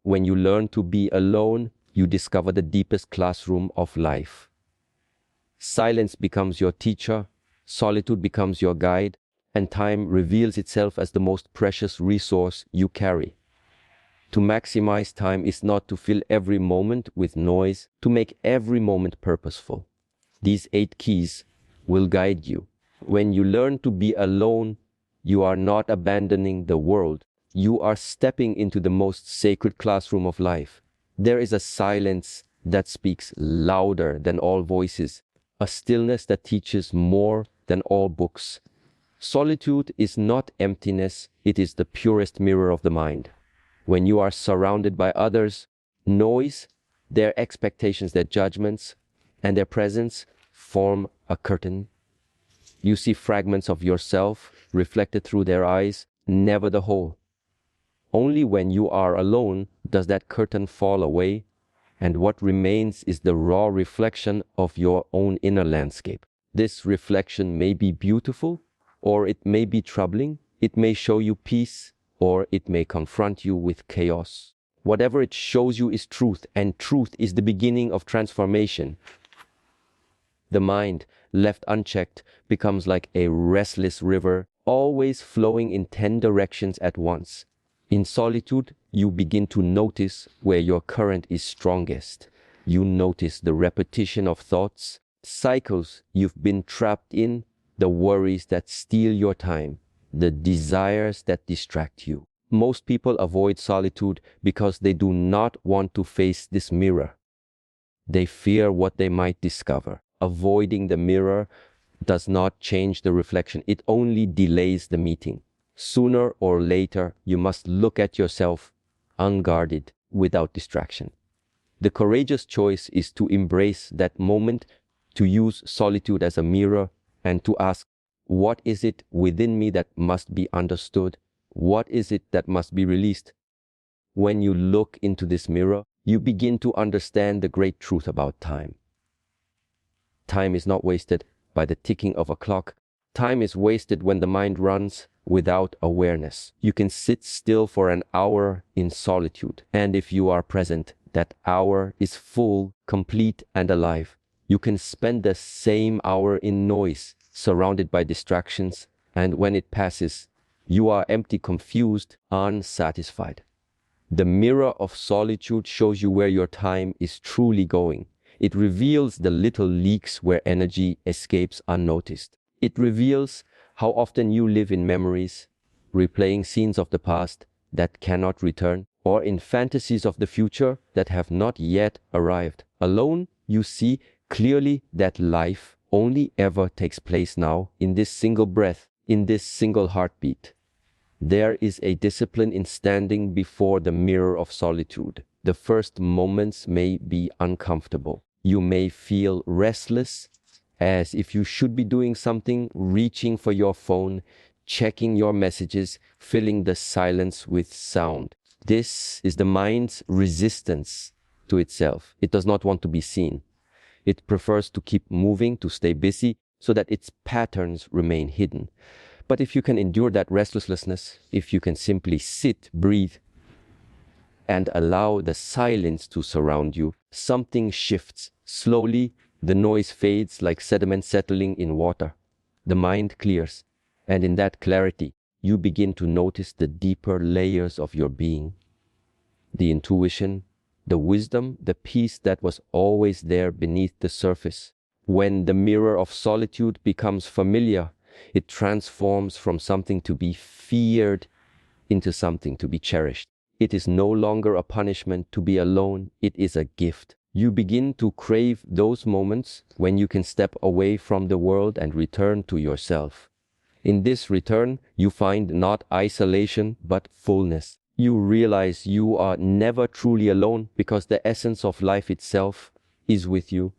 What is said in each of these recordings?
When you learn to be alone, you discover the deepest classroom of life. Silence becomes your teacher, solitude becomes your guide, and time reveals itself as the most precious resource you carry. To maximize time is not to fill every moment with noise, to make every moment purposeful. These 8 keys will guide you. When you learn to be alone, you are not abandoning the world. You are stepping into the most sacred classroom of life. There is a silence that speaks louder than all voices, a stillness that teaches more than all books. Solitude is not emptiness, it is the purest mirror of the mind. When you are surrounded by others, noise, their expectations, their judgments, and their presence form a curtain. You see fragments of yourself reflected through their eyes, never the whole. Only when you are alone does that curtain fall away, and what remains is the raw reflection of your own inner landscape. This reflection may be beautiful, or it may be troubling. It may show you peace, or it may confront you with chaos. Whatever it shows you is truth, and truth is the beginning of transformation. The mind, left unchecked, becomes like a restless river, always flowing in 10 directions at once. In solitude, you begin to notice where your current is strongest. You notice the repetition of thoughts, cycles you've been trapped in, the worries that steal your time, the desires that distract you. Most people avoid solitude because they do not want to face this mirror. They fear what they might discover. Avoiding the mirror does not change the reflection. It only delays the meeting. Sooner or later, you must look at yourself unguarded, without distraction. The courageous choice is to embrace that moment, to use solitude as a mirror, and to ask, what is it within me that must be understood? What is it that must be released? When you look into this mirror, you begin to understand the great truth about time. Time is not wasted by the ticking of a clock. Time is wasted when the mind runs without awareness. You can sit still for an hour in solitude, and if you are present, that hour is full, complete, and alive. You can spend the same hour in noise, surrounded by distractions, and when it passes, you are empty, confused, unsatisfied. The mirror of solitude shows you where your time is truly going. It reveals the little leaks where energy escapes unnoticed. It reveals how often you live in memories, replaying scenes of the past that cannot return, or in fantasies of the future that have not yet arrived. Alone, you see clearly that life only ever takes place now, in this single breath, in this single heartbeat. There is a discipline in standing before the mirror of solitude. The first moments may be uncomfortable. You may feel restless, as if you should be doing something, reaching for your phone, checking your messages, filling the silence with sound. This is the mind's resistance to itself. It does not want to be seen. It prefers to keep moving, to stay busy, so that its patterns remain hidden. But if you can endure that restlessness, if you can simply sit, breathe, and allow the silence to surround you, something shifts. Slowly, the noise fades like sediment settling in water. The mind clears, and in that clarity, you begin to notice the deeper layers of your being. The intuition, the wisdom, the peace that was always there beneath the surface. When the mirror of solitude becomes familiar, it transforms from something to be feared into something to be cherished. It is no longer a punishment to be alone, it is a gift. You begin to crave those moments when you can step away from the world and return to yourself. In this return, you find not isolation, but fullness. You realize you are never truly alone because the essence of life itself is with you.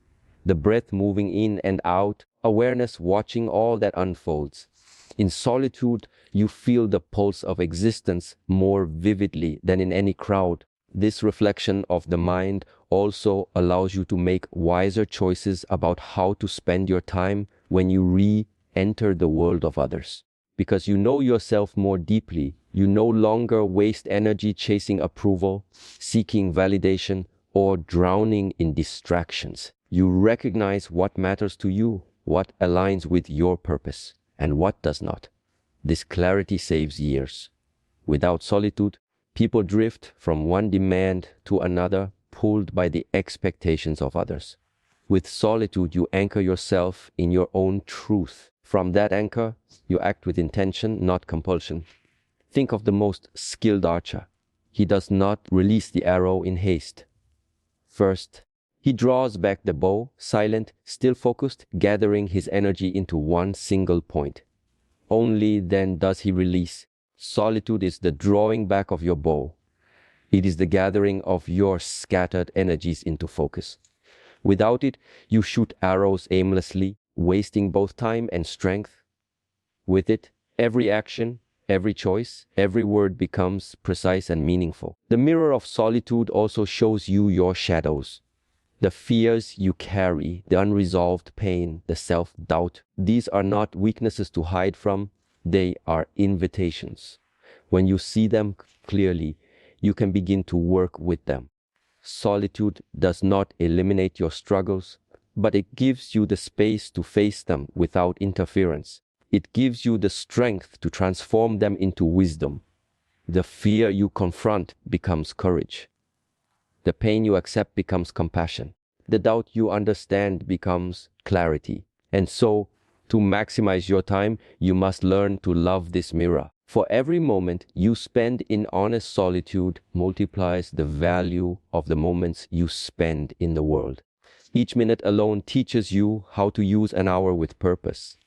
The breath moving in and out, awareness watching all that unfolds. In solitude, you feel the pulse of existence more vividly than in any crowd. This reflection of the mind also allows you to make wiser choices about how to spend your time when you re-enter the world of others. because you know yourself more deeply. You no longer waste energy chasing approval, seeking validation, or drowning in distractions. You recognize what matters to you, what aligns with your purpose, and what does not. This clarity saves years. Without solitude, people drift from one demand to another, pulled by the expectations of others. With solitude, you anchor yourself in your own truth. From that anchor, you act with intention, not compulsion. Think of the most skilled archer. He does not release the arrow in haste. First, he draws back the bow, silent, still focused, gathering his energy into one single point. Only then does he release. Solitude is the drawing back of your bow. It is the gathering of your scattered energies into focus. Without it, you shoot arrows aimlessly, wasting both time and strength. With it, every action, every choice, every word becomes precise and meaningful. The mirror of solitude also shows you your shadows. The fears you carry, the unresolved pain, the self-doubt. These are not weaknesses to hide from, they are invitations. When you see them clearly, you can begin to work with them. Solitude does not eliminate your struggles, but it gives you the space to face them without interference. It gives you the strength to transform them into wisdom. The fear you confront becomes courage. The pain you accept becomes compassion. The doubt you understand becomes clarity. And so, to maximize your time, you must learn to love this mirror. For every moment you spend in honest solitude multiplies the value of the moments you spend in the world. Each minute alone teaches you how to use an hour with purpose.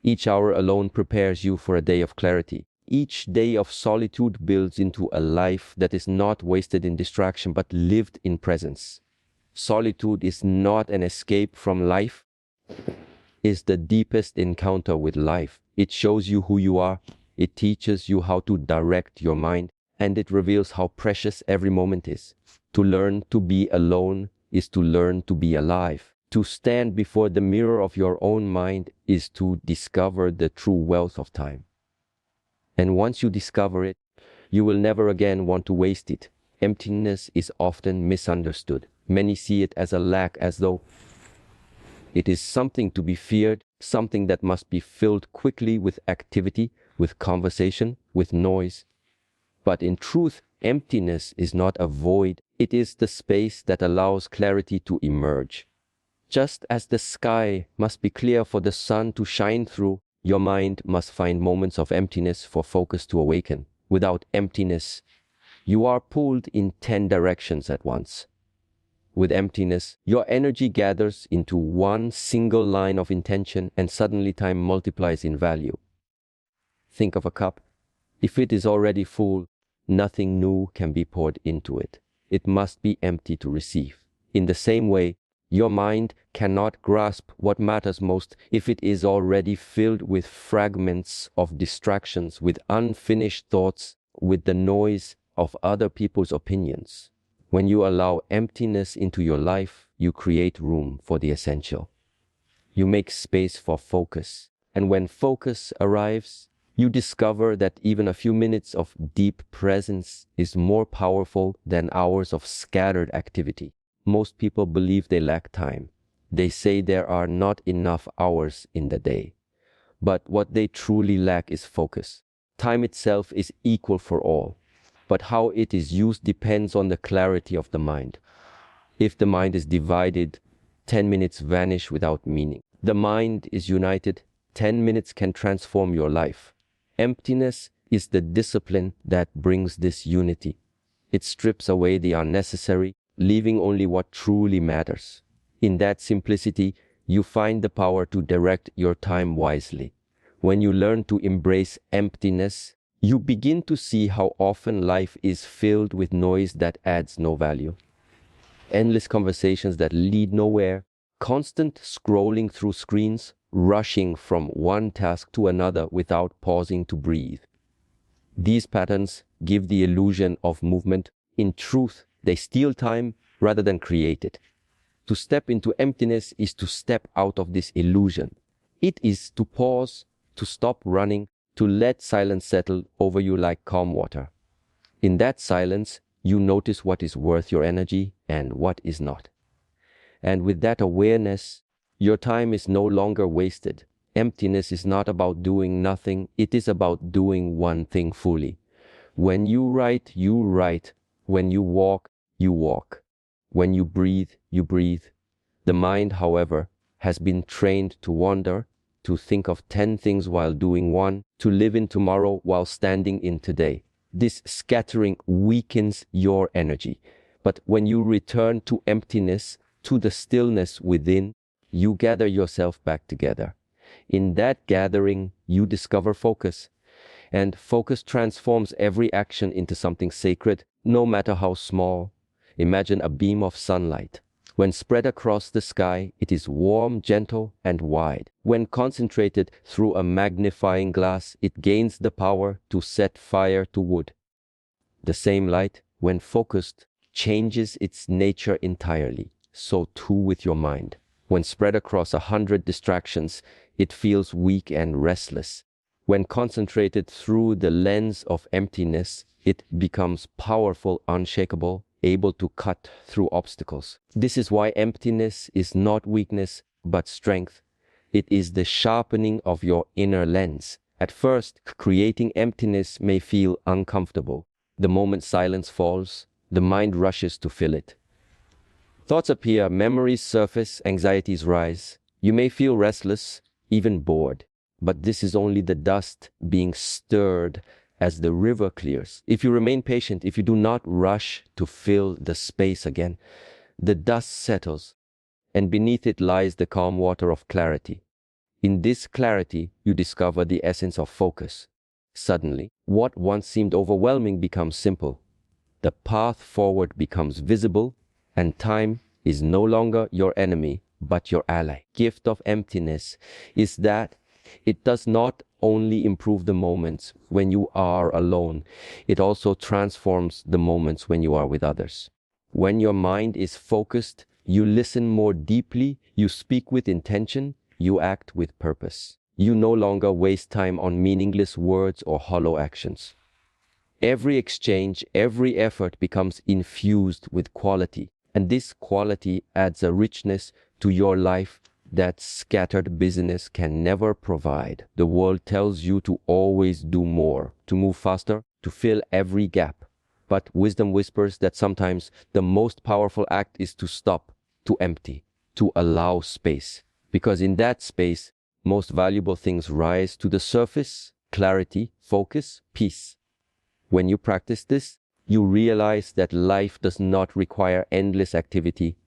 Each hour alone prepares you for a day of clarity. Each day of solitude builds into a life that is not wasted in distraction but lived in presence. Solitude is not an escape from life, is the deepest encounter with life. It shows you who you are, it teaches you how to direct your mind, and it reveals how precious every moment is. To learn to be alone is to learn to be alive. To stand before the mirror of your own mind is to discover the true wealth of time. And once you discover it, you will never again want to waste it. Emptiness is often misunderstood. Many see it as a lack, as though it is something to be feared, something that must be filled quickly with activity, with conversation, with noise. But in truth, emptiness is not a void. It is the space that allows clarity to emerge. Just as the sky must be clear for the sun to shine through, your mind must find moments of emptiness for focus to awaken. Without emptiness, you are pulled in 10 directions at once. With emptiness, your energy gathers into one single line of intention, and suddenly time multiplies in value. Think of a cup. If it is already full, nothing new can be poured into it. It must be empty to receive. In the same way, your mind cannot grasp what matters most if it is already filled with fragments of distractions, with unfinished thoughts, with the noise of other people's opinions. When you allow emptiness into your life, you create room for the essential. You make space for focus. And when focus arrives, you discover that even a few minutes of deep presence is more powerful than hours of scattered activity. Most people believe they lack time. They say there are not enough hours in the day. But what they truly lack is focus. Time itself is equal for all, but how it is used depends on the clarity of the mind. If the mind is divided, 10 minutes vanish without meaning. The mind is united, 10 minutes can transform your life. Emptiness is the discipline that brings this unity. It strips away the unnecessary, leaving only what truly matters. In that simplicity, you find the power to direct your time wisely. When you learn to embrace emptiness, you begin to see how often life is filled with noise that adds no value. Endless conversations that lead nowhere, constant scrolling through screens, rushing from one task to another without pausing to breathe. These patterns give the illusion of movement. In truth, they steal time rather than create it. To step into emptiness is to step out of this illusion. It is to pause, to stop running, to let silence settle over you like calm water. In that silence, you notice what is worth your energy and what is not. And with that awareness, your time is no longer wasted. Emptiness is not about doing nothing, it is about doing one thing fully. When you write, you write. When you walk, you walk. When you breathe, you breathe. The mind, however, has been trained to wander, to think of 10 things while doing one, to live in tomorrow while standing in today. This scattering weakens your energy. But when you return to emptiness, to the stillness within, you gather yourself back together. In that gathering, you discover focus. And focus transforms every action into something sacred, no matter how small. Imagine a beam of sunlight. When spread across the sky, it is warm, gentle, and wide. When concentrated through a magnifying glass, it gains the power to set fire to wood. The same light, when focused, changes its nature entirely. So too with your mind. When spread across 100 distractions, it feels weak and restless. When concentrated through the lens of emptiness, it becomes powerful, unshakable, able to cut through obstacles. This is why emptiness is not weakness, but strength. It is the sharpening of your inner lens. At first, creating emptiness may feel uncomfortable. The moment silence falls, the mind rushes to fill it. Thoughts appear, memories surface, anxieties rise. You may feel restless, even bored. But this is only the dust being stirred as the river clears. If you remain patient, if you do not rush to fill the space again, the dust settles, and beneath it lies the calm water of clarity. In this clarity, you discover the essence of focus. Suddenly, what once seemed overwhelming becomes simple. The path forward becomes visible, and time is no longer your enemy, but your ally. Gift of emptiness is that it does not only improve the moments when you are alone, it also transforms the moments when you are with others. When your mind is focused, you listen more deeply, you speak with intention, you act with purpose. You no longer waste time on meaningless words or hollow actions. Every exchange, every effort becomes infused with quality, and this quality adds a richness to your life that scattered business can never provide. The world tells you to always do more, to move faster, to fill every gap. But wisdom whispers that sometimes the most powerful act is to stop, to empty, to allow space. Because in that space, most valuable things rise to the surface: clarity, focus, peace. When you practice this, you realize that life does not require endless activity.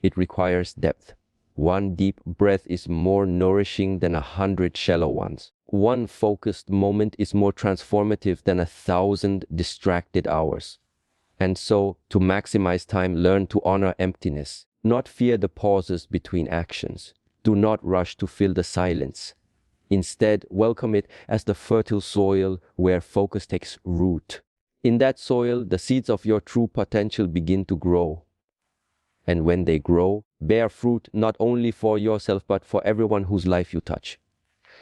It requires depth. One deep breath is more nourishing than 100 shallow ones. One focused moment is more transformative than 1,000 distracted hours. And so, to maximize time, learn to honor emptiness. Not fear the pauses between actions. Do not rush to fill the silence. Instead, welcome it as the fertile soil where focus takes root. In that soil, the seeds of your true potential begin to grow. And when they grow, bear fruit not only for yourself but for everyone whose life you touch.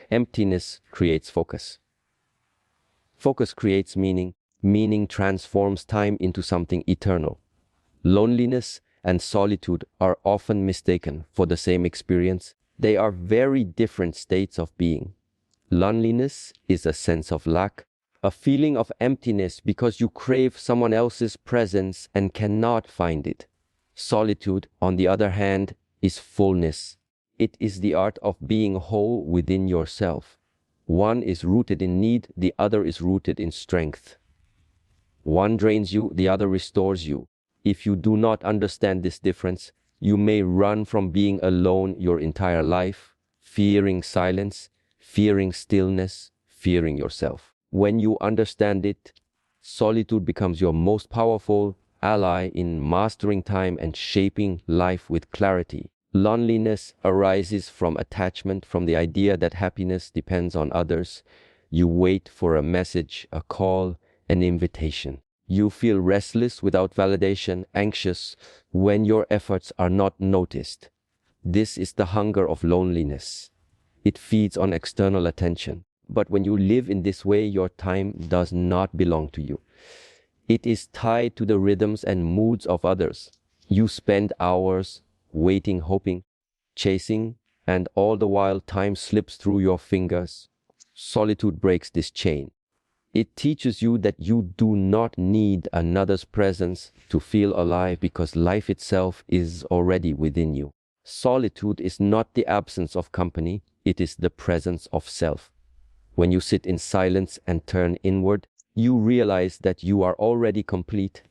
Emptiness creates focus. Focus creates meaning. Meaning transforms time into something eternal. Loneliness and solitude are often mistaken for the same experience. They are very different states of being. Loneliness is a sense of lack, a feeling of emptiness because you crave someone else's presence and cannot find it. Solitude, on the other hand, is fullness. It is the art of being whole within yourself. One is rooted in need, the other is rooted in strength. One drains you, the other restores you. If you do not understand this difference, you may run from being alone your entire life, fearing silence, fearing stillness, fearing yourself. When you understand it, solitude becomes your most powerful ally in mastering time and shaping life with clarity. Loneliness arises from attachment, from the idea that happiness depends on others. You wait for a message, a call, an invitation. You feel restless without validation, anxious when your efforts are not noticed. This is the hunger of loneliness. It feeds on external attention. But when you live in this way, your time does not belong to you. It is tied to the rhythms and moods of others. You spend hours waiting, hoping, chasing, and all the while time slips through your fingers. Solitude breaks this chain. It teaches you that you do not need another's presence to feel alive because life itself is already within you. Solitude is not the absence of company, it is the presence of self. When you sit in silence and turn inward, you realize that you are already complete.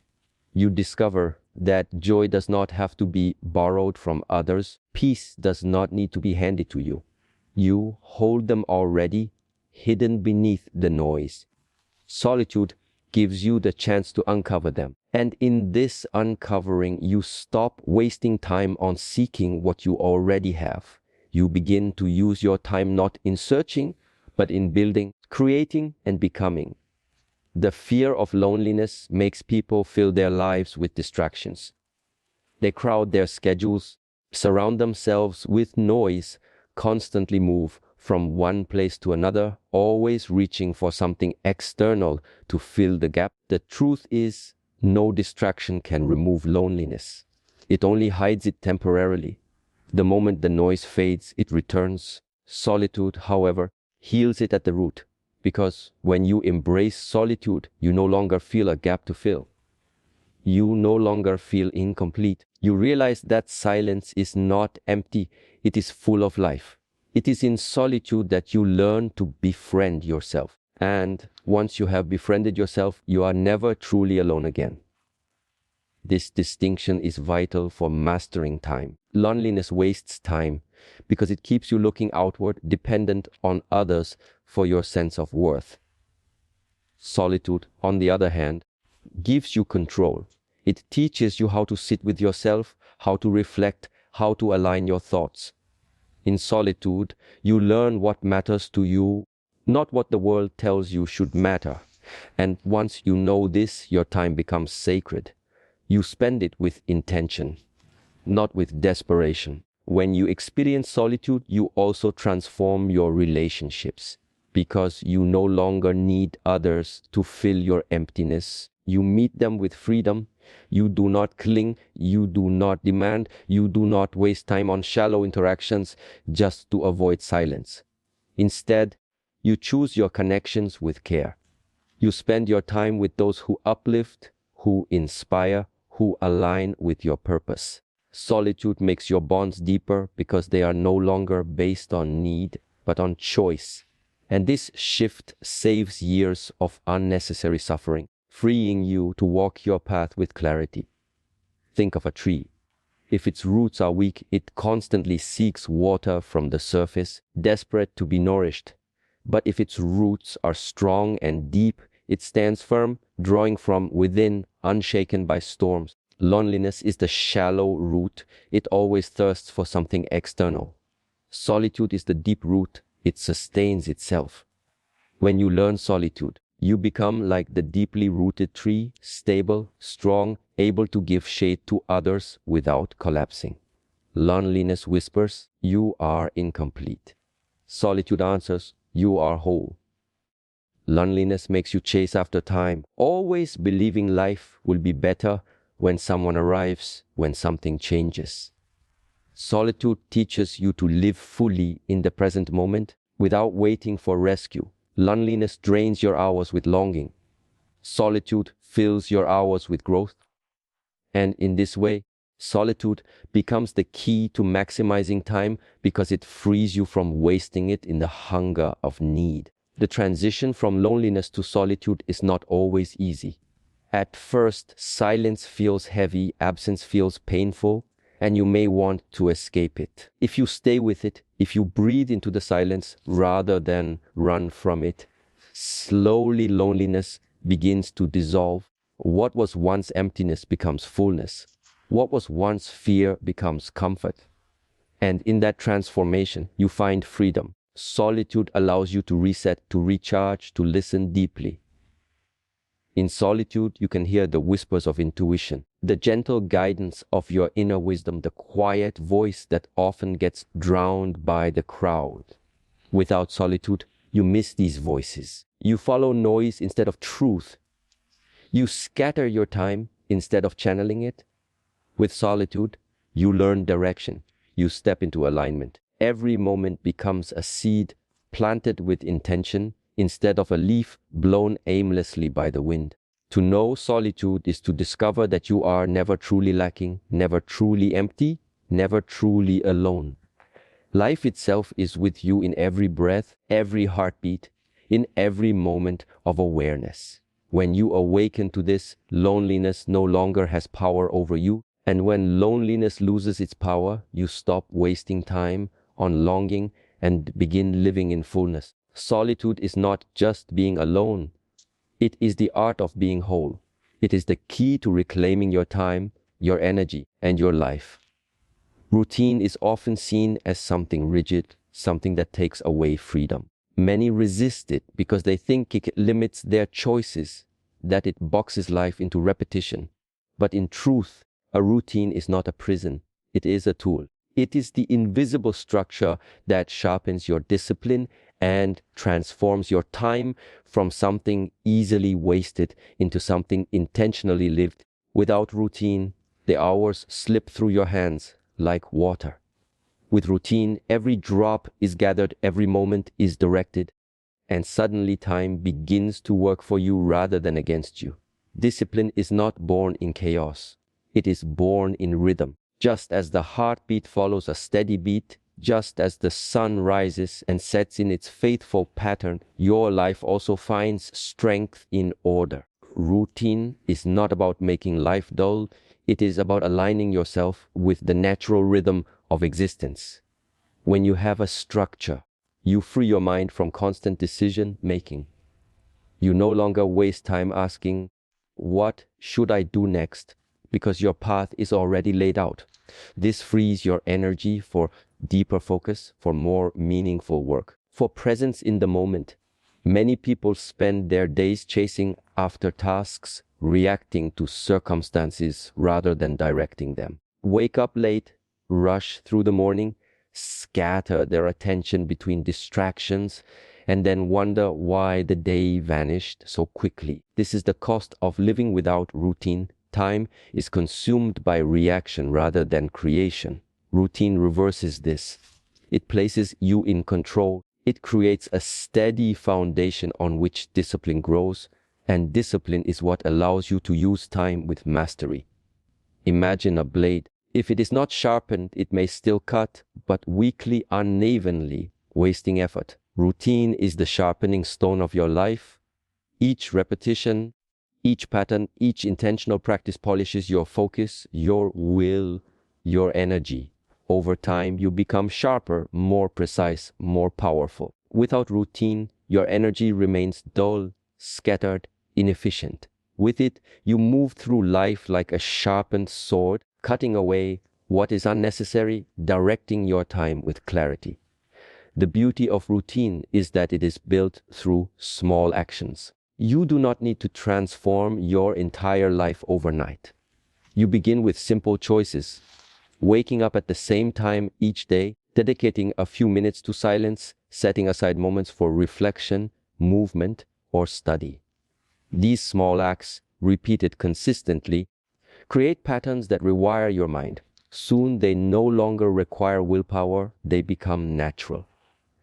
You discover that joy does not have to be borrowed from others. Peace does not need to be handed to you. You hold them already, hidden beneath the noise. Solitude gives you the chance to uncover them. And in this uncovering, you stop wasting time on seeking what you already have. You begin to use your time not in searching, but in building, creating, and becoming. The fear of loneliness makes people fill their lives with distractions. They crowd their schedules, surround themselves with noise, constantly move from one place to another, always reaching for something external to fill the gap. The truth is, no distraction can remove loneliness. It only hides it temporarily. The moment the noise fades, it returns. Solitude, however, heals it at the root, because when you embrace solitude, you no longer feel a gap to fill. You no longer feel incomplete. You realize that silence is not empty, it is full of life. It is in solitude that you learn to befriend yourself. And once you have befriended yourself, you are never truly alone again. This distinction is vital for mastering time. Loneliness wastes time because it keeps you looking outward, dependent on others for your sense of worth. Solitude, on the other hand, gives you control. It teaches you how to sit with yourself, how to reflect, how to align your thoughts. In solitude, you learn what matters to you, not what the world tells you should matter. And once you know this, your time becomes sacred. You spend it with intention, not with desperation. When you experience solitude, you also transform your relationships because you no longer need others to fill your emptiness. You meet them with freedom. You do not cling. You do not demand. You do not waste time on shallow interactions just to avoid silence. Instead, you choose your connections with care. You spend your time with those who uplift, who inspire, who align with your purpose. Solitude makes your bonds deeper because they are no longer based on need, but on choice. And this shift saves years of unnecessary suffering, freeing you to walk your path with clarity. Think of a tree. If its roots are weak, it constantly seeks water from the surface, desperate to be nourished. But if its roots are strong and deep, it stands firm, drawing from within, unshaken by storms. Loneliness is the shallow root. It always thirsts for something external. Solitude is the deep root. It sustains itself. When you learn solitude, you become like the deeply rooted tree, stable, strong, able to give shade to others without collapsing. Loneliness whispers, you are incomplete. Solitude answers, you are whole. Loneliness makes you chase after time, always believing life will be better when someone arrives, when something changes. Solitude teaches you to live fully in the present moment without waiting for rescue. Loneliness drains your hours with longing. Solitude fills your hours with growth. And in this way, solitude becomes the key to maximizing time because it frees you from wasting it in the hunger of need. The transition from loneliness to solitude is not always easy. At first, silence feels heavy, absence feels painful, and you may want to escape it. If you stay with it, if you breathe into the silence rather than run from it, slowly loneliness begins to dissolve. What was once emptiness becomes fullness. What was once fear becomes comfort. And in that transformation, you find freedom. Solitude allows you to reset, to recharge, to listen deeply. In solitude, you can hear the whispers of intuition, the gentle guidance of your inner wisdom, the quiet voice that often gets drowned by the crowd. Without solitude, you miss these voices. You follow noise instead of truth. You scatter your time instead of channeling it. With solitude, you learn direction. You step into alignment. Every moment becomes a seed planted with intention instead of a leaf blown aimlessly by the wind. To know solitude is to discover that you are never truly lacking, never truly empty, never truly alone. Life itself is with you in every breath, every heartbeat, in every moment of awareness. When you awaken to this, loneliness no longer has power over you. And when loneliness loses its power, you stop wasting time on longing and begin living in fullness. Solitude is not just being alone. It is the art of being whole. It is the key to reclaiming your time, your energy, and your life. Routine is often seen as something rigid, something that takes away freedom. Many resist it because they think it limits their choices, that it boxes life into repetition. But in truth, a routine is not a prison. It is a tool. It is the invisible structure that sharpens your discipline and transforms your time from something easily wasted into something intentionally lived. Without routine, the hours slip through your hands like water. With routine, every drop is gathered, every moment is directed, and suddenly time begins to work for you rather than against you. Discipline is not born in chaos. It is born in rhythm. Just as the heartbeat follows a steady beat, just as the sun rises and sets in its faithful pattern, your life also finds strength in order. Routine is not about making life dull. It is about aligning yourself with the natural rhythm of existence. When you have a structure, you free your mind from constant decision making. You no longer waste time asking, what should I do next? Because your path is already laid out. This frees your energy for deeper focus, for more meaningful work, for presence in the moment. Many people spend their days chasing after tasks, reacting to circumstances rather than directing them. Wake up late, rush through the morning, scatter their attention between distractions, and then wonder why the day vanished so quickly. This is the cost of living without routine. Time is consumed by reaction rather than creation. Routine reverses this. It places you in control. It creates a steady foundation on which discipline grows, and discipline is what allows you to use time with mastery. Imagine a blade. If it is not sharpened, it may still cut, but weakly, unevenly, wasting effort. Routine is the sharpening stone of your life. Each repetition, each pattern, each intentional practice polishes your focus, your will, your energy. Over time, you become sharper, more precise, more powerful. Without routine, your energy remains dull, scattered, inefficient. With it, you move through life like a sharpened sword, cutting away what is unnecessary, directing your time with clarity. The beauty of routine is that it is built through small actions. You do not need to transform your entire life overnight. You begin with simple choices. Waking up at the same time each day, dedicating a few minutes to silence, setting aside moments for reflection, movement, or study. These small acts, repeated consistently, create patterns that rewire your mind. Soon they no longer require willpower, they become natural.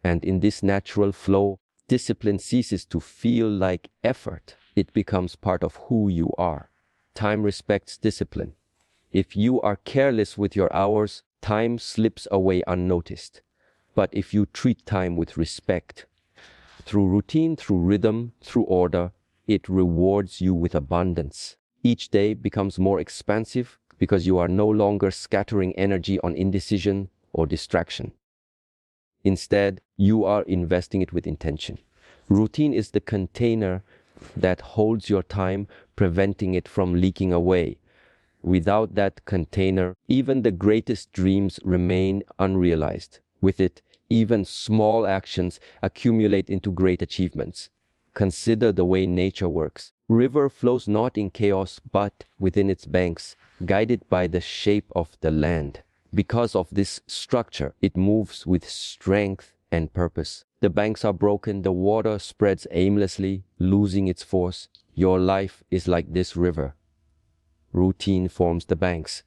And in this natural flow, discipline ceases to feel like effort. It becomes part of who you are. Time respects discipline. If you are careless with your hours, time slips away unnoticed. But if you treat time with respect, through routine, through rhythm, through order, it rewards you with abundance. Each day becomes more expansive because you are no longer scattering energy on indecision or distraction. Instead, you are investing it with intention. Routine is the container that holds your time, preventing it from leaking away. Without that container, even the greatest dreams remain unrealized. With it, even small actions accumulate into great achievements. Consider the way nature works. River flows not in chaos, but within its banks, guided by the shape of the land. Because of this structure, it moves with strength and purpose. The banks are broken, the water spreads aimlessly, losing its force. Your life is like this river. Routine forms the banks.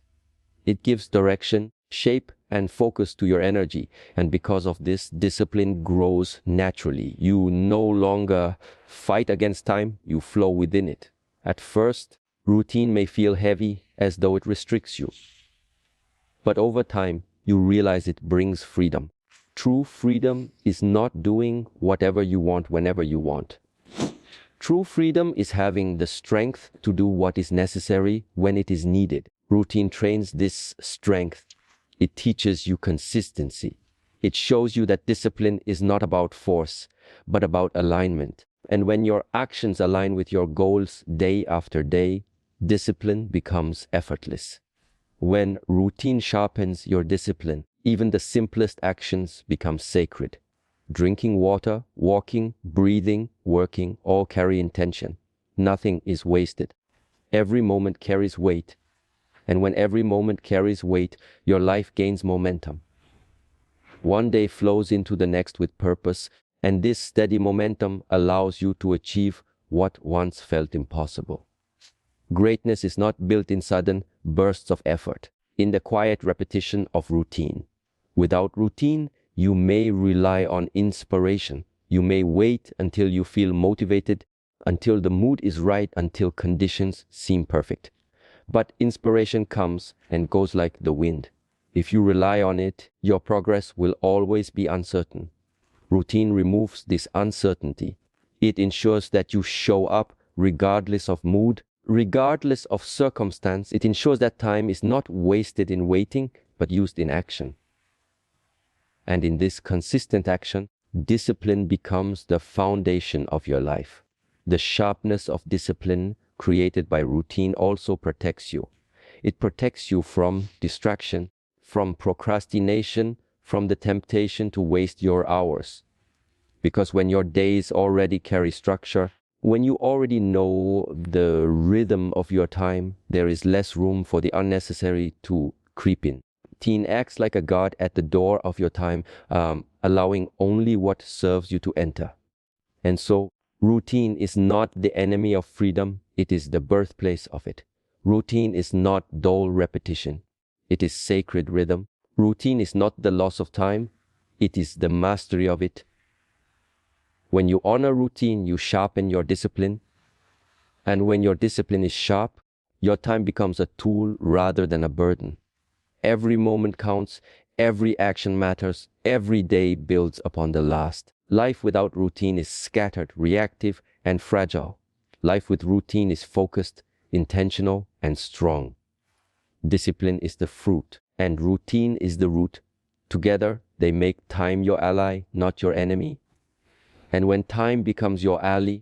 It gives direction, shape, and focus to your energy. And because of this, discipline grows naturally. You no longer fight against time, you flow within it. At first, routine may feel heavy, as though it restricts you. But over time, you realize it brings freedom. True freedom is not doing whatever you want whenever you want. True freedom is having the strength to do what is necessary when it is needed. Routine trains this strength. It teaches you consistency. It shows you that discipline is not about force, but about alignment. And when your actions align with your goals day after day, discipline becomes effortless. When routine sharpens your discipline, even the simplest actions become sacred. Drinking water, walking, breathing, working, all carry intention. Nothing is wasted. Every moment carries weight. And when every moment carries weight, your life gains momentum. One day flows into the next with purpose, and this steady momentum allows you to achieve what once felt impossible. Greatness is not built in sudden bursts of effort, in the quiet repetition of routine. Without routine, you may rely on inspiration. You may wait until you feel motivated, until the mood is right, until conditions seem perfect. But inspiration comes and goes like the wind. If you rely on it, your progress will always be uncertain. Routine removes this uncertainty. It ensures that you show up regardless of mood, regardless of circumstance. It ensures that time is not wasted in waiting, but used in action. And in this consistent action, discipline becomes the foundation of your life. The sharpness of discipline created by routine also protects you. It protects you from distraction, from procrastination, from the temptation to waste your hours. Because when your days already carry structure, when you already know the rhythm of your time, there is less room for the unnecessary to creep in. Routine acts like a guard at the door of your time, allowing only what serves you to enter. And so, routine is not the enemy of freedom, it is the birthplace of it. Routine is not dull repetition, it is sacred rhythm. Routine is not the loss of time, it is the mastery of it. When you honor routine, you sharpen your discipline. And when your discipline is sharp, your time becomes a tool rather than a burden. Every moment counts, every action matters, every day builds upon the last. Life without routine is scattered, reactive, and fragile. Life with routine is focused, intentional, and strong. Discipline is the fruit, and routine is the root. Together, they make time your ally, not your enemy. And when time becomes your ally,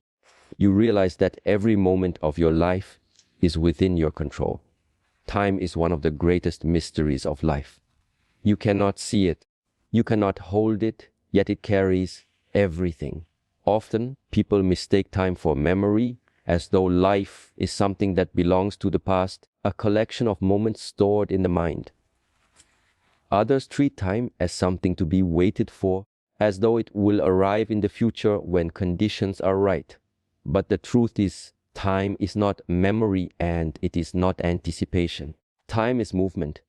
you realize that every moment of your life is within your control. Time is one of the greatest mysteries of life. You cannot see it, you cannot hold it, yet it carries everything. Often, people mistake time for memory, as though life is something that belongs to the past, a collection of moments stored in the mind. Others treat time as something to be waited for, as though it will arrive in the future when conditions are right. But the truth is, time is not memory and it is not anticipation. Time is movement.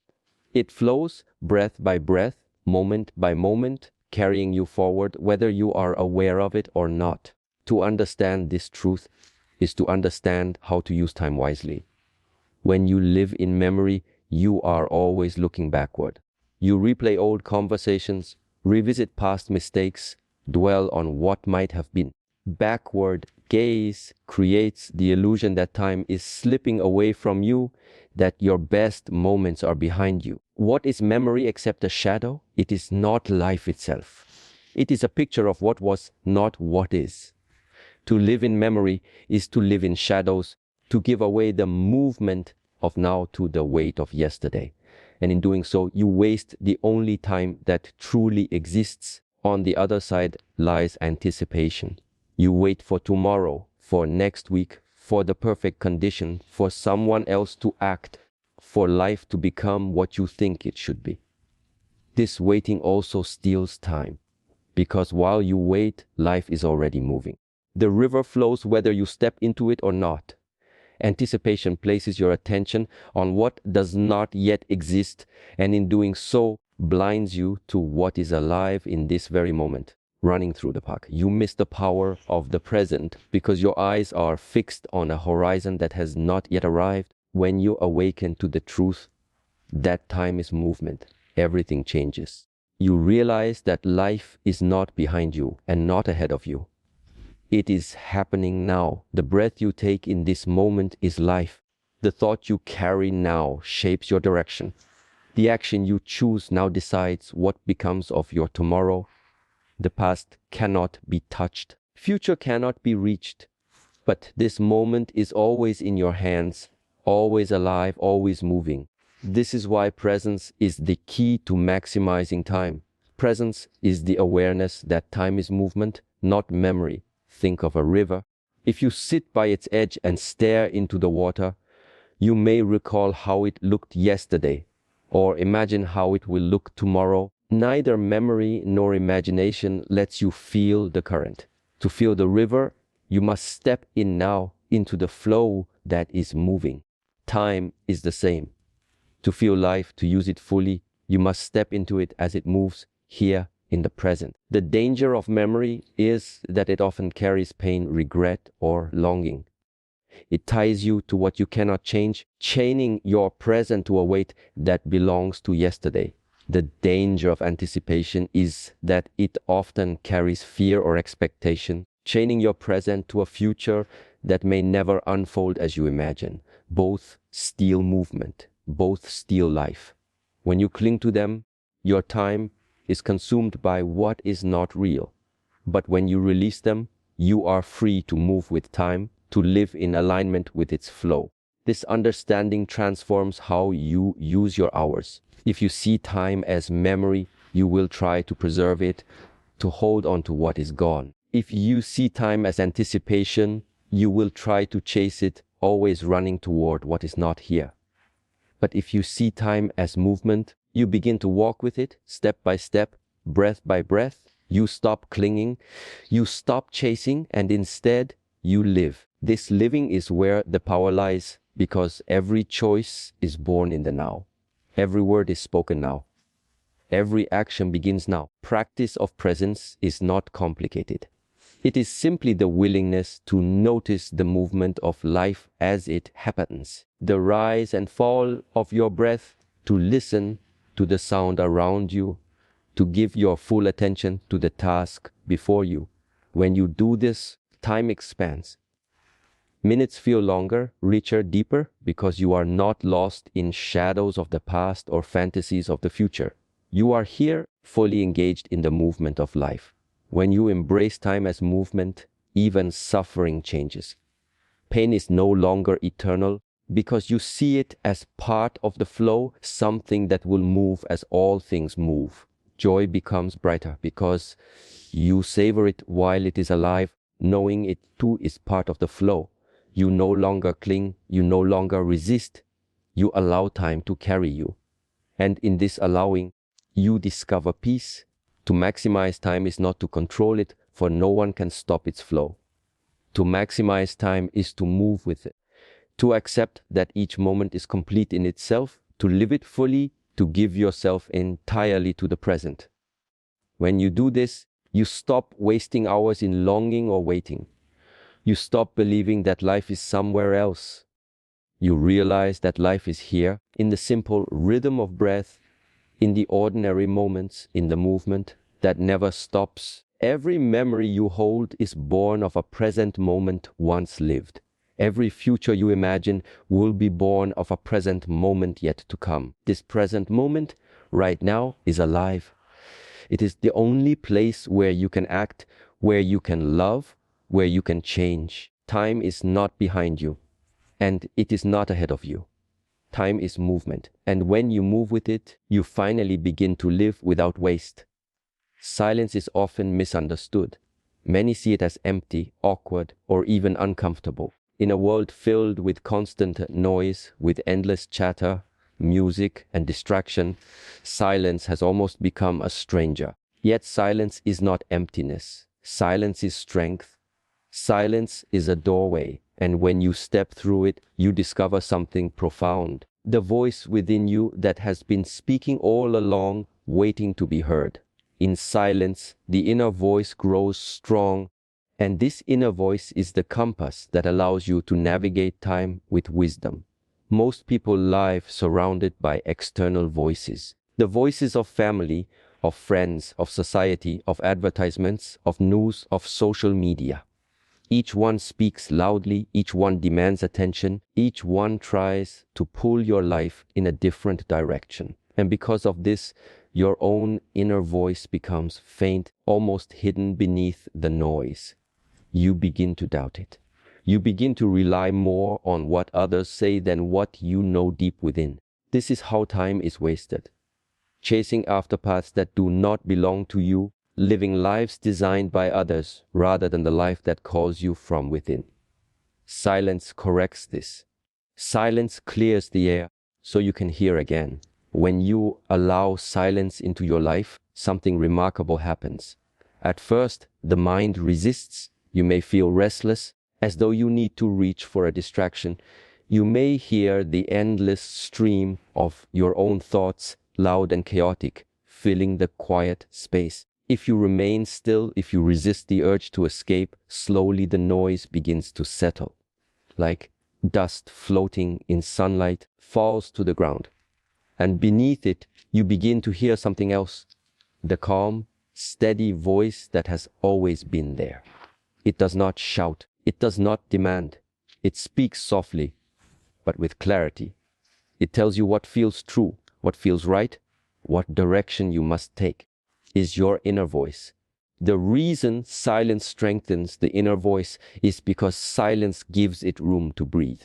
It flows breath by breath, moment by moment, carrying you forward, whether you are aware of it or not. To understand this truth is to understand how to use time wisely. When you live in memory, you are always looking backward. You replay old conversations, revisit past mistakes, dwell on what might have been. Backward gaze creates the illusion that time is slipping away from you, that your best moments are behind you. What is memory except a shadow? It is not life itself. It is a picture of what was, not what is. To live in memory is to live in shadows, to give away the movement of now to the weight of yesterday. And in doing so, you waste the only time that truly exists. On the other side lies anticipation. You wait for tomorrow, for next week, for the perfect condition, for someone else to act, for life to become what you think it should be. This waiting also steals time. because while you wait, life is already moving. The river flows whether you step into it or not. Anticipation places your attention on what does not yet exist, and in doing so, blinds you to what is alive in this very moment. Running through the park, you miss the power of the present because your eyes are fixed on a horizon that has not yet arrived. When you awaken to the truth that time is movement, everything changes. You realize that life is not behind you and not ahead of you. It is happening now. The breath you take in this moment is life. The thought you carry now shapes your direction. The action you choose now decides what becomes of your tomorrow. The past cannot be touched. Future cannot be reached. But this moment is always in your hands, always alive, always moving. This is why presence is the key to maximizing time. Presence is the awareness that time is movement, not memory. Think of a river. If you sit by its edge and stare into the water, you may recall how it looked yesterday, or imagine how it will look tomorrow. Neither memory nor imagination lets you feel the current. To feel the river, you must step in now into the flow that is moving. Time is the same. To feel life, to use it fully, you must step into it as it moves here in the present. The danger of memory is that it often carries pain, regret, or longing. It ties you to what you cannot change, chaining your present to a weight that belongs to yesterday. The danger of anticipation is that it often carries fear or expectation, chaining your present to a future that may never unfold as you imagine. Both steal movement, both steal life. When you cling to them, your time is consumed by what is not real. But when you release them, you are free to move with time, to live in alignment with its flow. This understanding transforms how you use your hours. If you see time as memory, you will try to preserve it, to hold on to what is gone. If you see time as anticipation, you will try to chase it, always running toward what is not here. But if you see time as movement, you begin to walk with it, step by step, breath by breath. You stop clinging, you stop chasing, and instead you live. This living is where the power lies, because every choice is born in the now. Every word is spoken now. Every action begins now. Practice of presence is not complicated. It is simply the willingness to notice the movement of life as it happens, the rise and fall of your breath, to listen to the sound around you, to give your full attention to the task before you. When you do this, time expands. Minutes feel longer, richer, deeper, because you are not lost in shadows of the past or fantasies of the future. You are here, fully engaged in the movement of life. When you embrace time as movement, even suffering changes. Pain is no longer eternal because you see it as part of the flow, something that will move as all things move. Joy becomes brighter because you savor it while it is alive, knowing it too is part of the flow. You no longer cling, you no longer resist, you allow time to carry you. And in this allowing, you discover peace. To maximize time is not to control it, for no one can stop its flow. To maximize time is to move with it, to accept that each moment is complete in itself, to live it fully, to give yourself entirely to the present. When you do this, you stop wasting hours in longing or waiting. You stop believing that life is somewhere else. You realize that life is here, in the simple rhythm of breath, in the ordinary moments, in the movement that never stops. Every memory you hold is born of a present moment once lived. Every future you imagine will be born of a present moment yet to come. This present moment, right now, is alive. It is the only place where you can act, where you can love, where you can change. Time is not behind you, and it is not ahead of you. Time is movement, and when you move with it, you finally begin to live without waste. Silence is often misunderstood. Many see it as empty, awkward, or even uncomfortable. In a world filled with constant noise, with endless chatter, music, and distraction, silence has almost become a stranger. Yet silence is not emptiness. Silence is strength. Silence is a doorway, and when you step through it, you discover something profound. The voice within you that has been speaking all along, waiting to be heard. In silence, the inner voice grows strong, and this inner voice is the compass that allows you to navigate time with wisdom. Most people live surrounded by external voices. The voices of family, of friends, of society, of advertisements, of news, of social media. Each one speaks loudly, each one demands attention, each one tries to pull your life in a different direction. And because of this, your own inner voice becomes faint, almost hidden beneath the noise. You begin to doubt it. You begin to rely more on what others say than what you know deep within. This is how time is wasted. Chasing after paths that do not belong to you, living lives designed by others rather than the life that calls you from within. Silence corrects this. Silence clears the air so you can hear again. When you allow silence into your life, something remarkable happens. At first, the mind resists. You may feel restless, as though you need to reach for a distraction. You may hear the endless stream of your own thoughts, loud and chaotic, filling the quiet space. If you remain still, if you resist the urge to escape, slowly the noise begins to settle. Like dust floating in sunlight falls to the ground. And beneath it, you begin to hear something else. The calm, steady voice that has always been there. It does not shout. It does not demand. It speaks softly, but with clarity. It tells you what feels true, what feels right, what direction you must take. Is your inner voice. The reason silence strengthens the inner voice is because silence gives it room to breathe.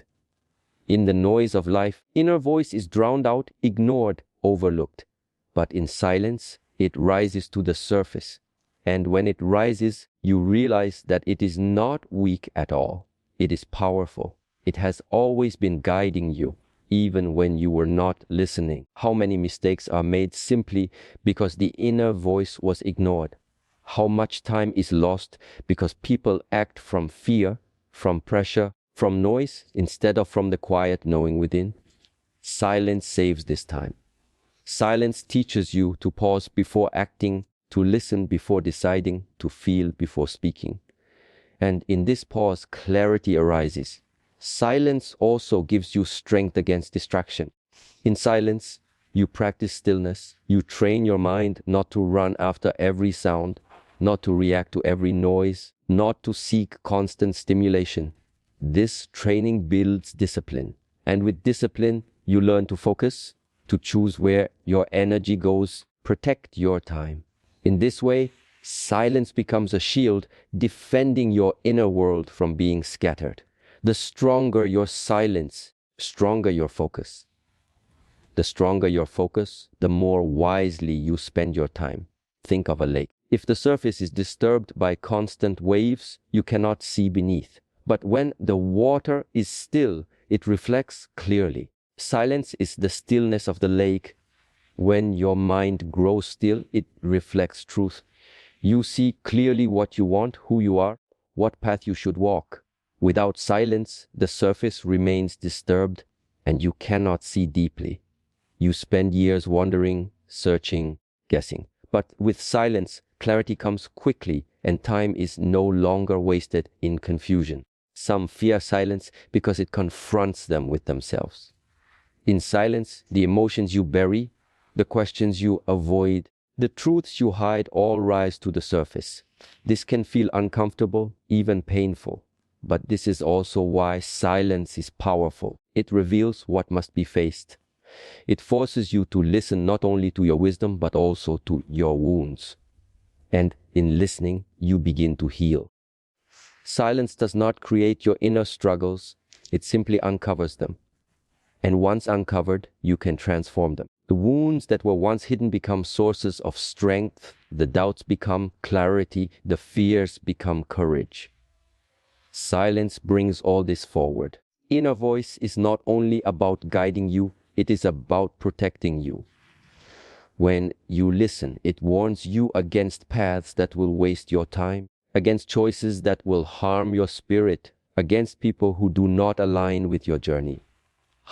In the noise of life, inner voice is drowned out, ignored, overlooked. But in silence, it rises to the surface. And when it rises, you realize that it is not weak at all. It is powerful. It has always been guiding you, even when you were not listening. How many mistakes are made simply because the inner voice was ignored? How much time is lost because people act from fear, from pressure, from noise, instead of from the quiet knowing within? Silence saves this time. Silence teaches you to pause before acting, to listen before deciding, to feel before speaking. And in this pause, clarity arises. Silence also gives you strength against distraction. In silence, you practice stillness. You train your mind not to run after every sound, not to react to every noise, not to seek constant stimulation. This training builds discipline. And with discipline, you learn to focus, to choose where your energy goes, protect your time. In this way, silence becomes a shield defending your inner world from being scattered. The stronger your silence, stronger your focus. The stronger your focus, the more wisely you spend your time. Think of a lake. If the surface is disturbed by constant waves, you cannot see beneath. But when the water is still, it reflects clearly. Silence is the stillness of the lake. When your mind grows still, it reflects truth. You see clearly what you want, who you are, what path you should walk. Without silence, the surface remains disturbed and you cannot see deeply. You spend years wandering, searching, guessing. But with silence, clarity comes quickly and time is no longer wasted in confusion. Some fear silence because it confronts them with themselves. In silence, the emotions you bury, the questions you avoid, the truths you hide all rise to the surface. This can feel uncomfortable, even painful. But this is also why silence is powerful. It reveals what must be faced. It forces you to listen not only to your wisdom, but also to your wounds. And in listening, you begin to heal. Silence does not create your inner struggles. It simply uncovers them. And once uncovered, you can transform them. The wounds that were once hidden become sources of strength. The doubts become clarity. The fears become courage. Silence brings all this forward. Inner voice is not only about guiding you, it is about protecting you. When you listen, it warns you against paths that will waste your time, against choices that will harm your spirit, against people who do not align with your journey.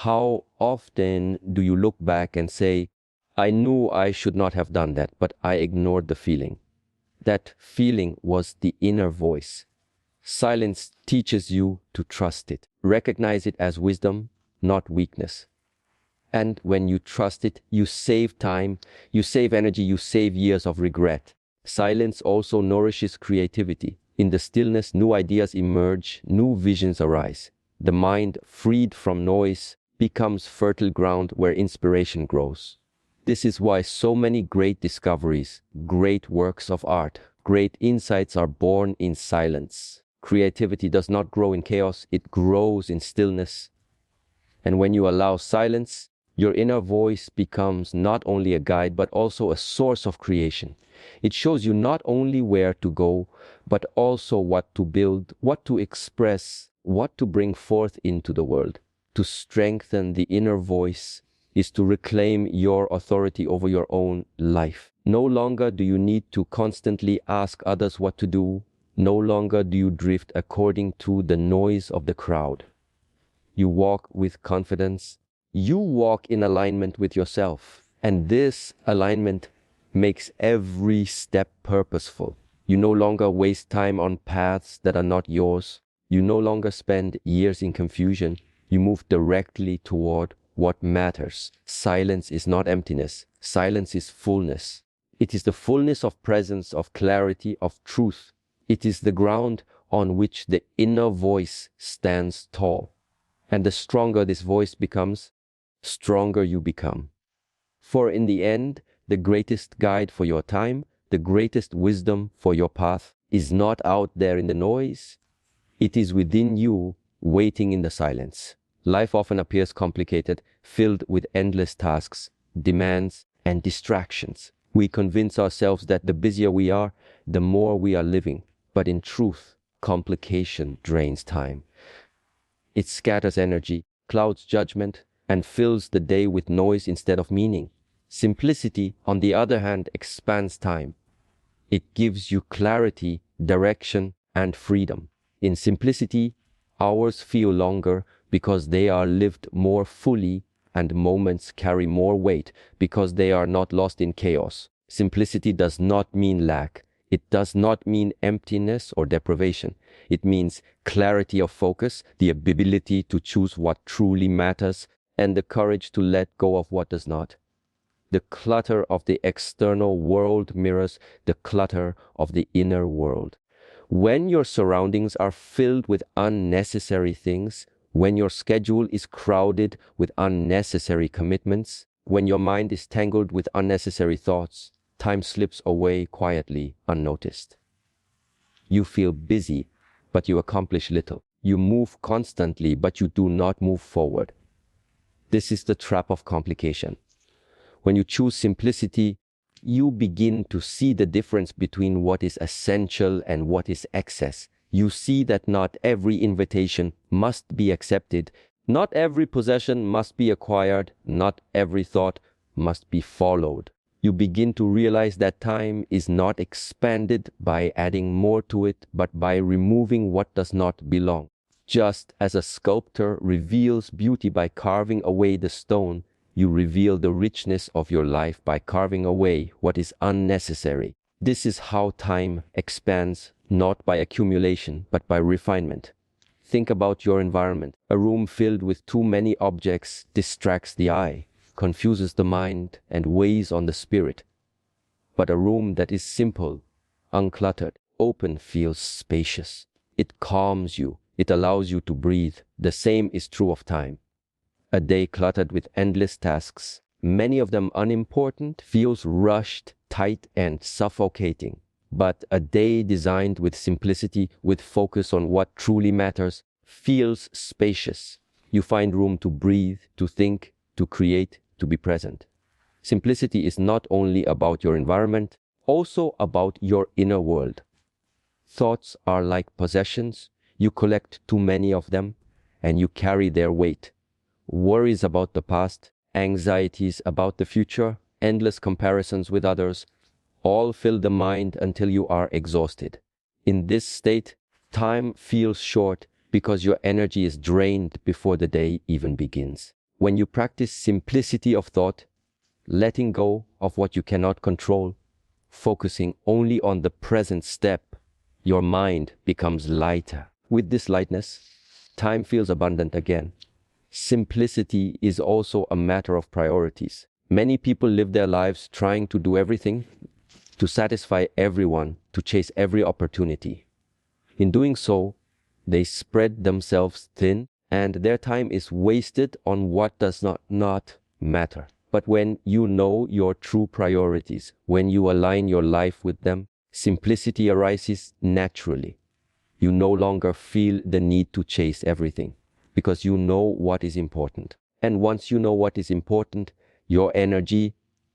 How often do you look back and say, I knew I should not have done that, but I ignored the feeling? That feeling was the inner voice. Silence teaches you to trust it. Recognize it as wisdom, not weakness. And when you trust it, you save time, you save energy, you save years of regret. Silence also nourishes creativity. In the stillness, new ideas emerge, new visions arise. The mind, freed from noise, becomes fertile ground where inspiration grows. This is why so many great discoveries, great works of art, great insights are born in silence. Creativity does not grow in chaos, it grows in stillness. And when you allow silence, your inner voice becomes not only a guide, but also a source of creation. It shows you not only where to go, but also what to build, what to express, what to bring forth into the world. To strengthen the inner voice is to reclaim your authority over your own life. No longer do you need to constantly ask others what to do. No longer do you drift according to the noise of the crowd. You walk with confidence. You walk in alignment with yourself. And this alignment makes every step purposeful. You no longer waste time on paths that are not yours. You no longer spend years in confusion. You move directly toward what matters. Silence is not emptiness. Silence is fullness. It is the fullness of presence, of clarity, of truth. It is the ground on which the inner voice stands tall. And the stronger this voice becomes, stronger you become. For in the end, the greatest guide for your time, the greatest wisdom for your path is not out there in the noise. It is within you, waiting in the silence. Life often appears complicated, filled with endless tasks, demands, and distractions. We convince ourselves that the busier we are, the more we are living. But in truth, complication drains time. It scatters energy, clouds judgment, and fills the day with noise instead of meaning. Simplicity, on the other hand, expands time. It gives you clarity, direction, and freedom. In simplicity, hours feel longer because they are lived more fully, and moments carry more weight because they are not lost in chaos. Simplicity does not mean lack. It does not mean emptiness or deprivation. It means clarity of focus, the ability to choose what truly matters, and the courage to let go of what does not. The clutter of the external world mirrors the clutter of the inner world. When your surroundings are filled with unnecessary things, when your schedule is crowded with unnecessary commitments, when your mind is tangled with unnecessary thoughts, time slips away quietly, unnoticed. You feel busy, but you accomplish little. You move constantly, but you do not move forward. This is the trap of complication. When you choose simplicity, you begin to see the difference between what is essential and what is excess. You see that not every invitation must be accepted. Not every possession must be acquired. Not every thought must be followed. You begin to realize that time is not expanded by adding more to it, but by removing what does not belong. Just as a sculptor reveals beauty by carving away the stone, you reveal the richness of your life by carving away what is unnecessary. This is how time expands, not by accumulation, but by refinement. Think about your environment. A room filled with too many objects distracts the eye, confuses the mind, and weighs on the spirit. But a room that is simple, uncluttered, open feels spacious. It calms you. It allows you to breathe. The same is true of time. A day cluttered with endless tasks, many of them unimportant, feels rushed, tight, and suffocating. But a day designed with simplicity, with focus on what truly matters, feels spacious. You find room to breathe, to think, to create, to be present. Simplicity is not only about your environment, also about your inner world. Thoughts are like possessions. You collect too many of them, and you carry their weight. Worries about the past, anxieties about the future, endless comparisons with others, all fill the mind until you are exhausted. In this state, time feels short because your energy is drained before the day even begins. When you practice simplicity of thought, letting go of what you cannot control, focusing only on the present step, your mind becomes lighter. With this lightness, time feels abundant again. Simplicity is also a matter of priorities. Many people live their lives trying to do everything, to satisfy everyone, to chase every opportunity. In doing so, they spread themselves thin, and their time is wasted on what does not matter. But when you know your true priorities, when you align your life with them, simplicity arises naturally. You no longer feel the need to chase everything because you know what is important. And once you know what is important, your energy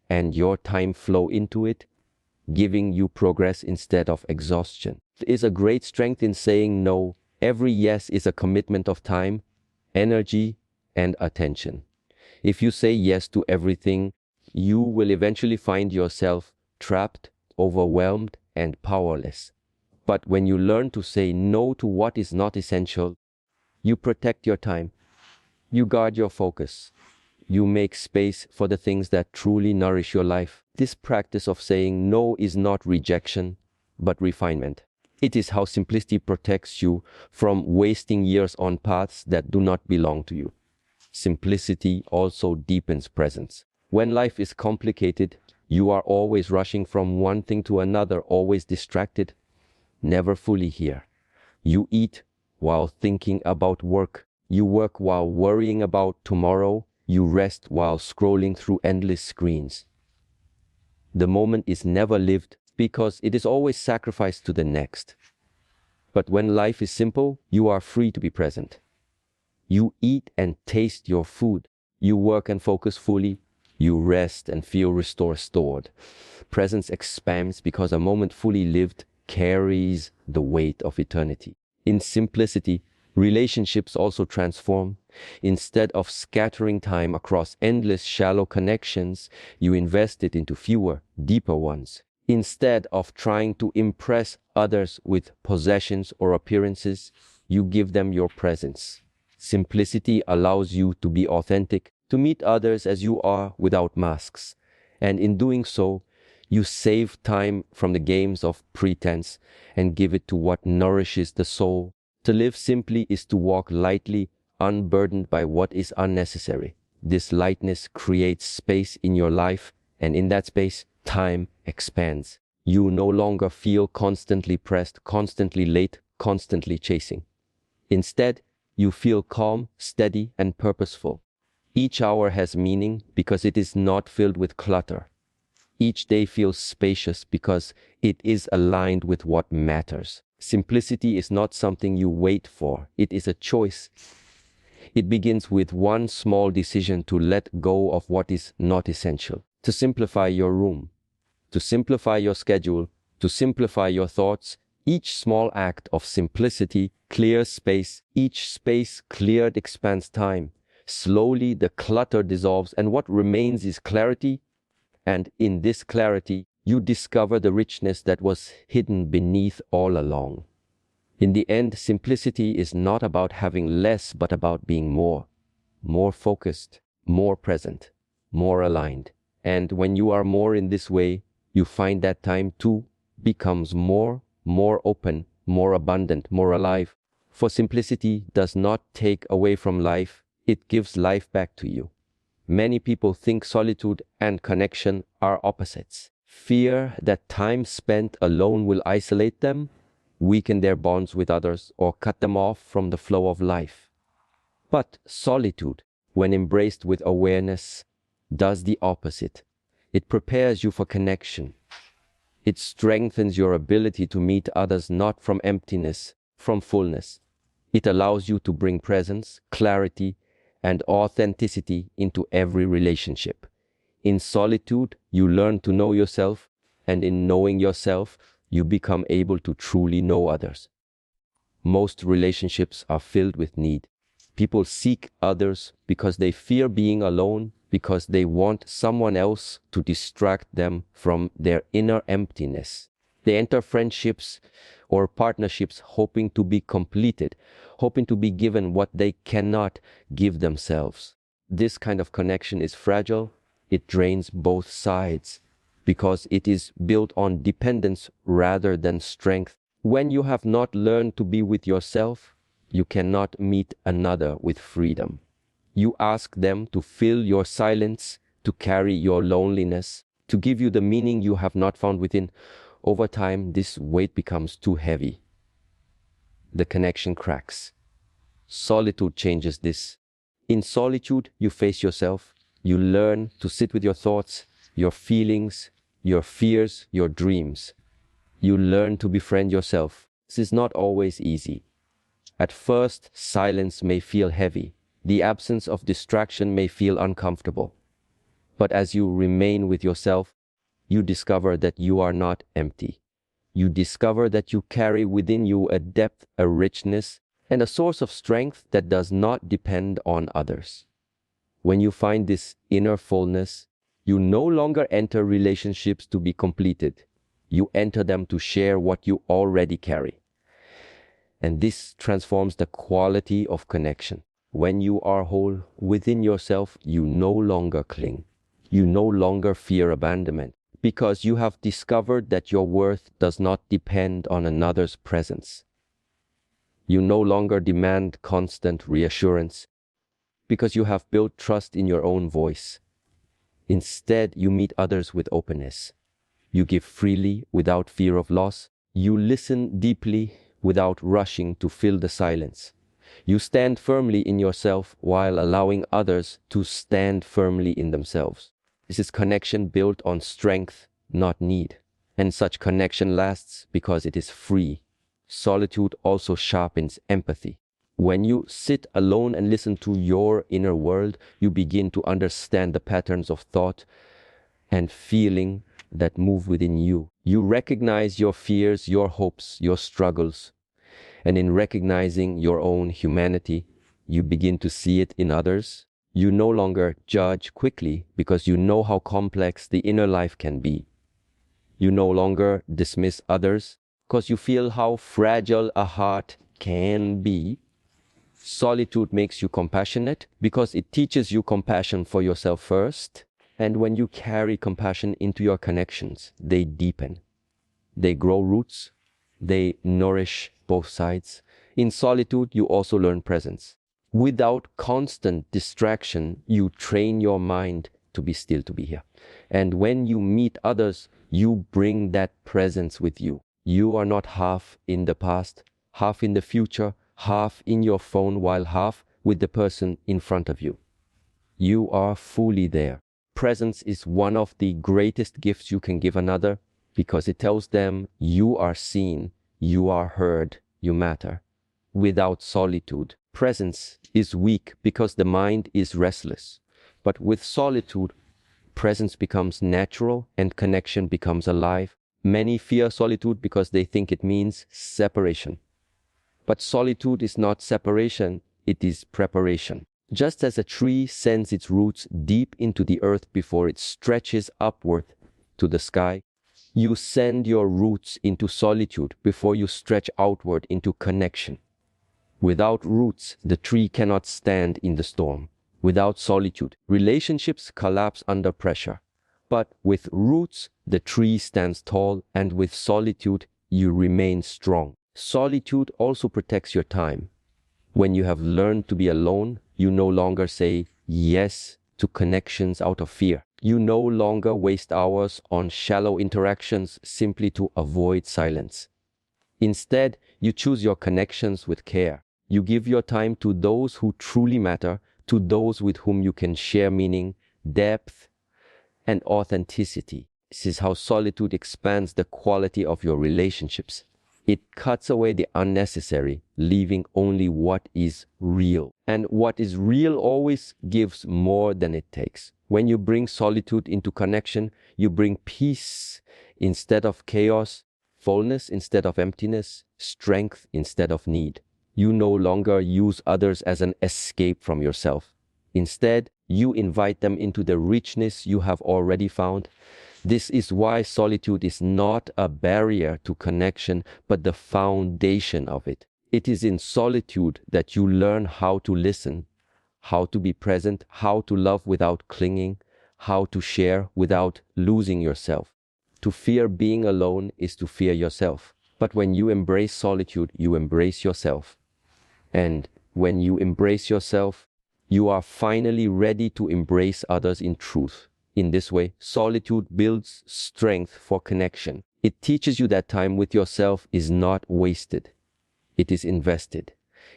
and your time flow into it, giving you progress instead of exhaustion. There is a great strength in saying no. Every yes is a commitment of time, energy, and attention. If you say yes to everything, you will eventually find yourself trapped, overwhelmed, and powerless. But when you learn to say no to what is not essential, you protect your time, you guard your focus, you make space for the things that truly nourish your life. This practice of saying no is not rejection, but refinement. It is how simplicity protects you from wasting years on paths that do not belong to you. Simplicity also deepens presence. When life is complicated, you are always rushing from one thing to another, always distracted, never fully here. You eat while thinking about work. You work while worrying about tomorrow. You rest while scrolling through endless screens. The moment is never lived because it is always sacrificed to the next. But when life is simple, you are free to be present. You eat and taste your food. You work and focus fully. You rest and feel restored. Presence expands because a moment fully lived carries the weight of eternity. In simplicity, relationships also transform. Instead of scattering time across endless shallow connections, you invest it into fewer, deeper ones. Instead of trying to impress others with possessions or appearances, you give them your presence. Simplicity allows you to be authentic, to meet others as you are without masks. And in doing so, you save time from the games of pretense and give it to what nourishes the soul. To live simply is to walk lightly, unburdened by what is unnecessary. This lightness creates space in your life, and in that space, time expands. You no longer feel constantly pressed, constantly late, constantly chasing. Instead, you feel calm, steady, and purposeful. Each hour has meaning because it is not filled with clutter. Each day feels spacious because it is aligned with what matters. Simplicity is not something you wait for. It is a choice. It begins with one small decision to let go of what is not essential, to simplify your room, to simplify your schedule, to simplify your thoughts. Each small act of simplicity clears space. Each space cleared expands time. Slowly the clutter dissolves and what remains is clarity. And in this clarity, you discover the richness that was hidden beneath all along. In the end, simplicity is not about having less, but about being more focused, more present, more aligned. And when you are more in this way, you find that time too becomes more open, more abundant, more alive. For simplicity does not take away from life, it gives life back to you. Many people think solitude and connection are opposites. Fear that time spent alone will isolate them, weaken their bonds with others, or cut them off from the flow of life. But solitude, when embraced with awareness, does the opposite. It prepares you for connection. It strengthens your ability to meet others not from emptiness, from fullness. It allows you to bring presence, clarity, and authenticity into every relationship. In solitude, you learn to know yourself, and in knowing yourself, you become able to truly know others. Most relationships are filled with need. People seek others because they fear being alone, because they want someone else to distract them from their inner emptiness. They enter friendships or partnerships hoping to be completed, hoping to be given what they cannot give themselves. This kind of connection is fragile. It drains both sides because it is built on dependence rather than strength. When you have not learned to be with yourself, you cannot meet another with freedom. You ask them to fill your silence, to carry your loneliness, to give you the meaning you have not found within. Over time, this weight becomes too heavy. The connection cracks. Solitude changes this. In solitude, you face yourself. You learn to sit with your thoughts, your feelings, your fears, your dreams. You learn to befriend yourself. This is not always easy. At first, silence may feel heavy. The absence of distraction may feel uncomfortable. But as you remain with yourself, you discover that you are not empty. You discover that you carry within you a depth, a richness, and a source of strength that does not depend on others. When you find this inner fullness, you no longer enter relationships to be completed. You enter them to share what you already carry. And this transforms the quality of connection. When you are whole within yourself, you no longer cling. You no longer fear abandonment because you have discovered that your worth does not depend on another's presence. You no longer demand constant reassurance because you have built trust in your own voice. Instead, you meet others with openness. You give freely without fear of loss. You listen deeply without rushing to fill the silence. You stand firmly in yourself while allowing others to stand firmly in themselves. This is connection built on strength, not need. And such connection lasts because it is free. Solitude also sharpens empathy. When you sit alone and listen to your inner world, you begin to understand the patterns of thought and feeling that move within you. You recognize your fears, your hopes, your struggles. And in recognizing your own humanity, you begin to see it in others. You no longer judge quickly because you know how complex the inner life can be. You no longer dismiss others because you feel how fragile a heart can be. Solitude makes you compassionate because it teaches you compassion for yourself first. And when you carry compassion into your connections, they deepen. They grow roots. They nourish both sides. In solitude, you also learn presence. Without constant distraction, you train your mind to be still, to be here. And when you meet others, you bring that presence with you. You are not half in the past, half in the future, half in your phone, while half with the person in front of you. You are fully there. Presence is one of the greatest gifts you can give another because it tells them you are seen, you are heard, you matter. Without solitude, presence is weak because the mind is restless. But with solitude, presence becomes natural and connection becomes alive. Many fear solitude because they think it means separation. But solitude is not separation, it is preparation. Just as a tree sends its roots deep into the earth before it stretches upward to the sky, you send your roots into solitude before you stretch outward into connection. Without roots, the tree cannot stand in the storm. Without solitude, relationships collapse under pressure. But with roots, the tree stands tall, and with solitude, you remain strong. Solitude also protects your time. When you have learned to be alone, you no longer say yes to connections out of fear. You no longer waste hours on shallow interactions simply to avoid silence. Instead, you choose your connections with care. You give your time to those who truly matter, to those with whom you can share meaning, depth, and authenticity. This is how solitude expands the quality of your relationships. It cuts away the unnecessary, leaving only what is real. And what is real always gives more than it takes. When you bring solitude into connection, you bring peace instead of chaos, fullness instead of emptiness, strength instead of need. You no longer use others as an escape from yourself. Instead, You invite them into the richness you have already found. This is why solitude is not a barrier to connection, but the foundation of it. It is in solitude that you learn how to listen, how to be present, how to love without clinging, how to share without losing yourself. To fear being alone is to fear yourself. But when you embrace solitude, you embrace yourself. And when you embrace yourself, you are finally ready to embrace others in truth. In this way, solitude builds strength for connection. It teaches you that time with yourself is not wasted. It is invested.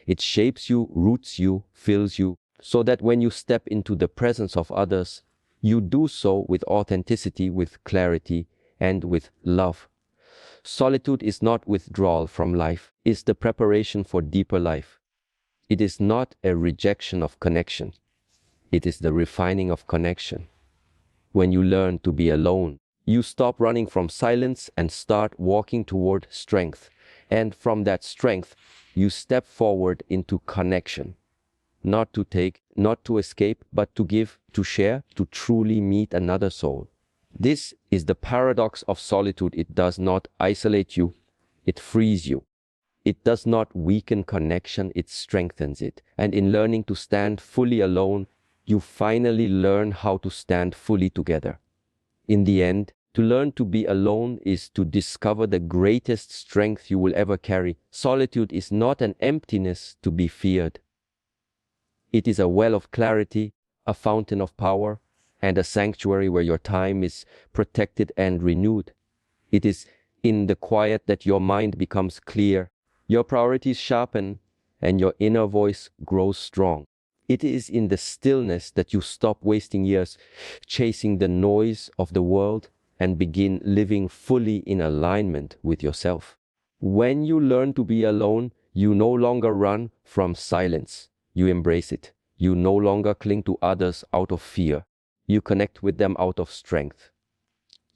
It shapes you, roots you, fills you, so that when you step into the presence of others, you do so with authenticity, with clarity, and with love. Solitude is not withdrawal from life, it's the preparation for deeper life. It is not a rejection of connection. It is the refining of connection. When you learn to be alone, you stop running from silence and start walking toward strength. And from that strength, you step forward into connection. Not to take, not to escape, but to give, to share, to truly meet another soul. This is the paradox of solitude. It does not isolate you, it frees you. It does not weaken connection, it strengthens it. And in learning to stand fully alone, you finally learn how to stand fully together. In the end, to learn to be alone is to discover the greatest strength you will ever carry. Solitude is not an emptiness to be feared. It is a well of clarity, a fountain of power, and a sanctuary where your time is protected and renewed. It is in the quiet that your mind becomes clear, your priorities sharpen, and your inner voice grows strong. It is in the stillness that you stop wasting years chasing the noise of the world and begin living fully in alignment with yourself. When you learn to be alone, you no longer run from silence. You embrace it. You no longer cling to others out of fear. You connect with them out of strength.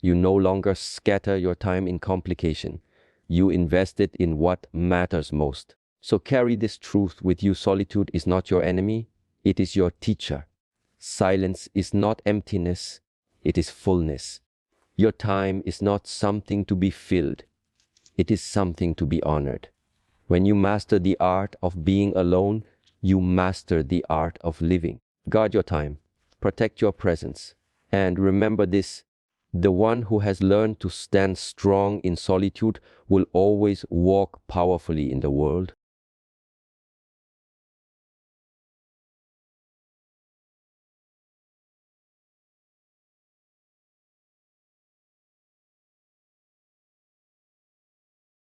You no longer scatter your time in complication. You invest it in what matters most. So carry this truth with you. Solitude is not your enemy. It is your teacher. Silence is not emptiness. It is fullness. Your time is not something to be filled. It is something to be honored. When you master the art of being alone, you master the art of living. Guard your time. Protect your presence. And remember this: the one who has learned to stand strong in solitude will always walk powerfully in the world.